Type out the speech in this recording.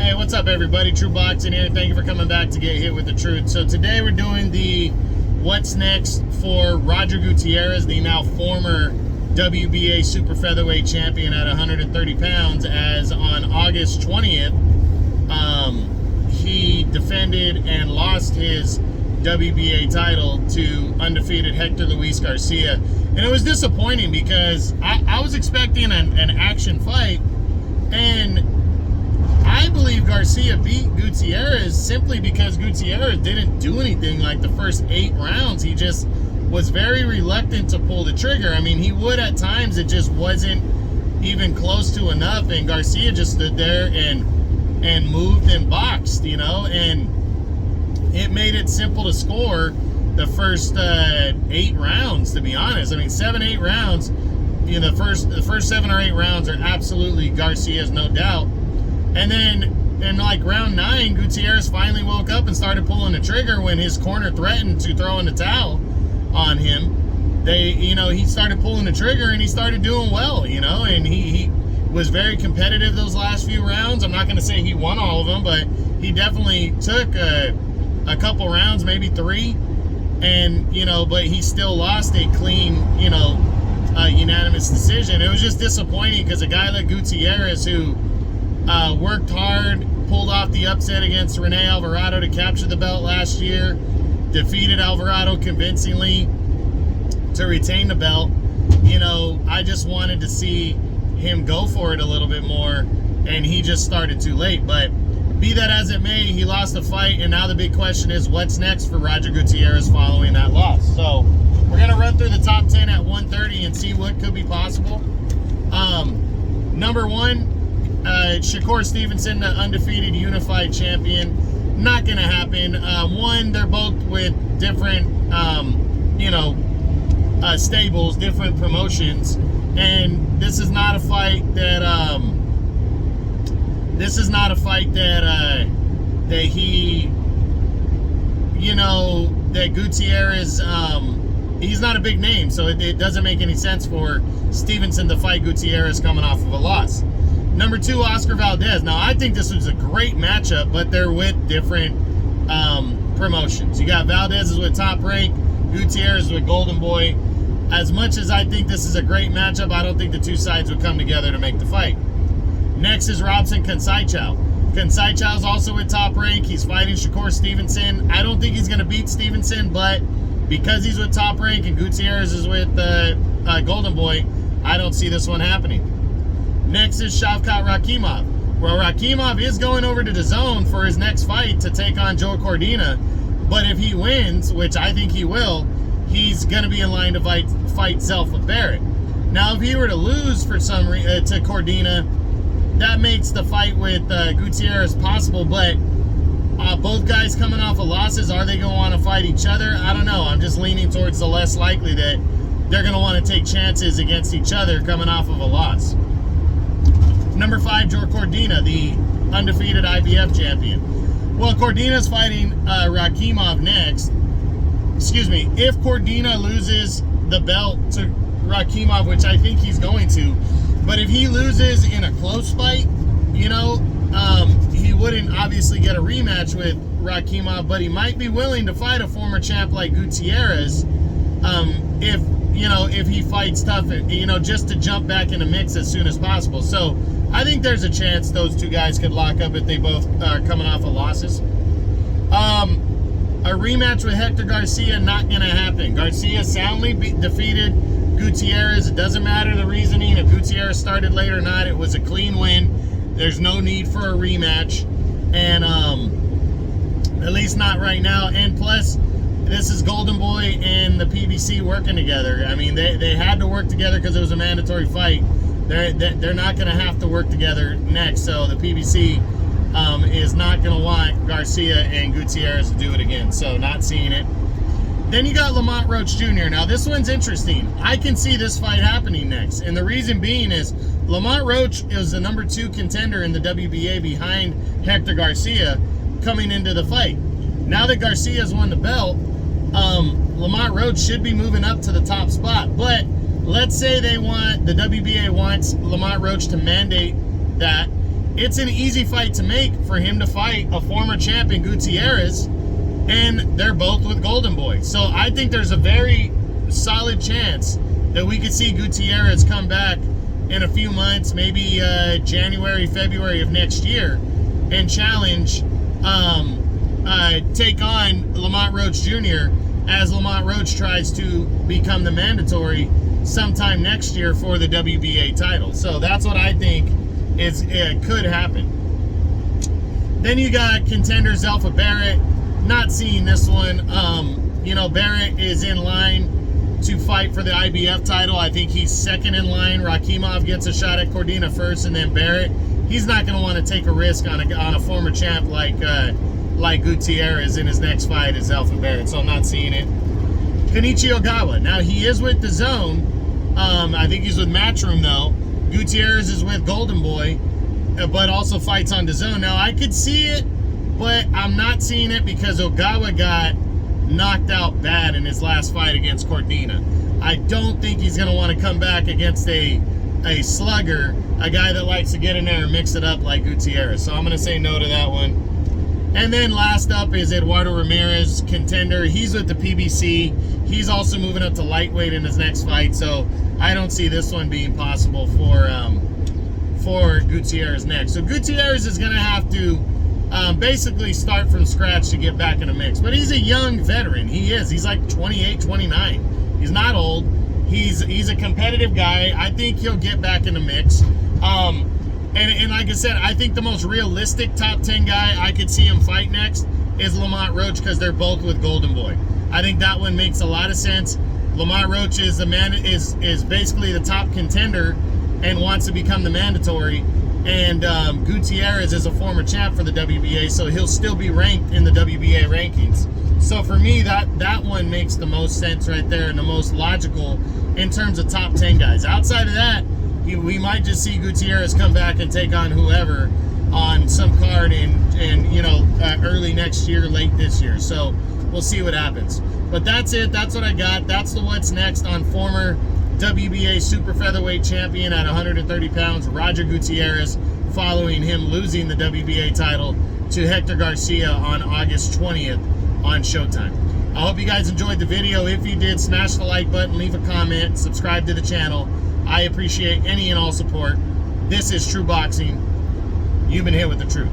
Hey, what's up, everybody? True Boxing here. Thank you for coming back to get hit with the truth. So today we're doing the what's next for Roger Gutierrez, the now former WBA super featherweight champion at 130 pounds, as on August 20th, he defended and lost his WBA title to undefeated Hector Garcia. And it was disappointing because I was expecting an action fight, and I believe Garcia beat Gutierrez simply because Gutierrez didn't do anything like the first 8 rounds. He just was very reluctant to pull the trigger. I mean, he would at times, it just wasn't even close to enough, and Garcia just stood there and moved and boxed, you know, and it made it simple to score the first 8 rounds, to be honest. I mean, 7-8 rounds, you know, the first 7 or 8 rounds are absolutely Garcia's, no doubt. And then in like round 9, Gutierrez finally woke up and started pulling the trigger when his corner threatened to throw in the towel on him. He started pulling the trigger and he started doing well, you know, and he was very competitive those last few rounds. I'm not going to say he won all of them, but he definitely took a couple rounds, maybe 3, and, you know, but he still lost a clean, you know, unanimous decision. It was just disappointing because a guy like Gutierrez, who worked hard, pulled off the upset against Rene Alvarado to capture the belt last year, defeated Alvarado convincingly to retain the belt. You know, I just wanted to see him go for it a little bit more, and he just started too late. But be that as it may, he lost the fight, and now the big question is what's next for Roger Gutierrez following that loss. So we're going to run through the top 10 at 130 and see what could be possible. Number 1, Shakur Stevenson, the undefeated unified champion. Not going to happen. One, they're both with different, stables, different promotions, and this is not a fight that that Gutierrez, he's not a big name, so it doesn't make any sense for Stevenson to fight Gutierrez coming off of a loss. Number 2, Oscar Valdez. Now, I think this was a great matchup, but they're with different promotions. You got Valdez is with Top Rank, Gutierrez with Golden Boy. As much as I think this is a great matchup, I don't think the two sides would come together to make the fight. Next is Robson Conceição. Conceição is also with Top Rank. He's fighting Shakur Stevenson. I don't think he's going to beat Stevenson, but because he's with Top Rank and Gutierrez is with Golden Boy, I don't see this one happening. Next is Shavkat Rakhimov. Well, Rakhimov is going over to the zone for his next fight to take on Joe Cordina, but if he wins, which I think he will, he's going to be in line to fight Zelf with Barrett. Now, if he were to lose for some reason to Cordina, that makes the fight with Gutierrez possible, but both guys coming off of losses, are they going to want to fight each other? I don't know. I'm just leaning towards the less likely that they're going to want to take chances against each other coming off of a loss. Number 5, Joe Cordina, the undefeated IBF champion. Well, Cordina's fighting Rakhimov next. Excuse me. If Cordina loses the belt to Rakhimov, which I think he's going to, but if he loses in a close fight, you know, he wouldn't obviously get a rematch with Rakhimov, but he might be willing to fight a former champ like Gutierrez if he fights tough, you know, just to jump back in the mix as soon as possible. So I think there's a chance those two guys could lock up if they both are coming off of losses. A rematch with Hector Garcia, not going to happen. Garcia soundly defeated Gutierrez. It doesn't matter the reasoning. If Gutierrez started late or not, it was a clean win. There's no need for a rematch, and at least not right now. And plus, this is Golden Boy and the PBC working together. I mean, they had to work together because it was a mandatory fight. They're not going to have to work together next, so the PBC is not going to want Garcia and Gutierrez to do it again, so not seeing it. Then you got Lamont Roach Jr. Now, this one's interesting. I can see this fight happening next, and the reason being is Lamont Roach is the number 2 contender in the WBA behind Hector Garcia coming into the fight. Now that Garcia's won the belt, Lamont Roach should be moving up to the top spot, but let's say the WBA wants Lamont Roach to mandate that, it's an easy fight to make for him to fight a former champion, Gutierrez, and they're both with Golden Boy. So I think there's a very solid chance that we could see Gutierrez come back in a few months, maybe January, February of next year, and challenge, take on Lamont Roach Jr. as Lamont Roach tries to become the mandatory sometime next year for the WBA title. So that's what I think could happen. Then you got contenders Alpha Barrett. Not seeing this one. You know, Barrett is in line to fight for the IBF title. I think he's second in line. Rakimov gets a shot at Cordina first, and then Barrett. He's not going to want to take a risk on a former champ like Gutierrez in his next fight as Alpha Barrett. So I'm not seeing it. Kenichi Ogawa. Now he is with DAZN. I think he's with Matchroom though. Gutierrez is with Golden Boy, but also fights on DAZN. Now I could see it, but I'm not seeing it because Ogawa got knocked out bad in his last fight against Cordina. I don't think he's going to want to come back against a slugger, a guy that likes to get in there and mix it up like Gutierrez. So I'm going to say no to that one. And then last up is Eduardo Ramirez, contender. He's with the PBC. He's also moving up to lightweight in his next fight. So I don't see this one being possible for Gutierrez next. So Gutierrez is going to have to basically start from scratch to get back in the mix. But he's a young veteran. He is. He's like 28, 29. He's not old. He's a competitive guy. I think he'll get back in the mix. And like I said, I think the most realistic top 10 guy I could see him fight next is Lamont Roach, because they're both with Golden Boy. I think that one makes a lot of sense. Lamont Roach is basically the top contender and wants to become the mandatory. And Gutierrez is a former champ for the WBA, so he'll still be ranked in the WBA rankings. So for me, that one makes the most sense right there and the most logical in terms of top 10 guys. Outside of that, we might just see Gutierrez come back and take on whoever on some card in early next year, late this year. So we'll see what happens. But that's it. That's what I got. That's the what's next on former WBA super featherweight champion at 130 pounds, Roger Gutierrez, following him losing the WBA title to Hector Garcia on August 20th on Showtime. I hope you guys enjoyed the video. If you did, smash the like button, leave a comment, subscribe to the channel. I appreciate any and all support. This is True Boxing. You've been hit with the truth.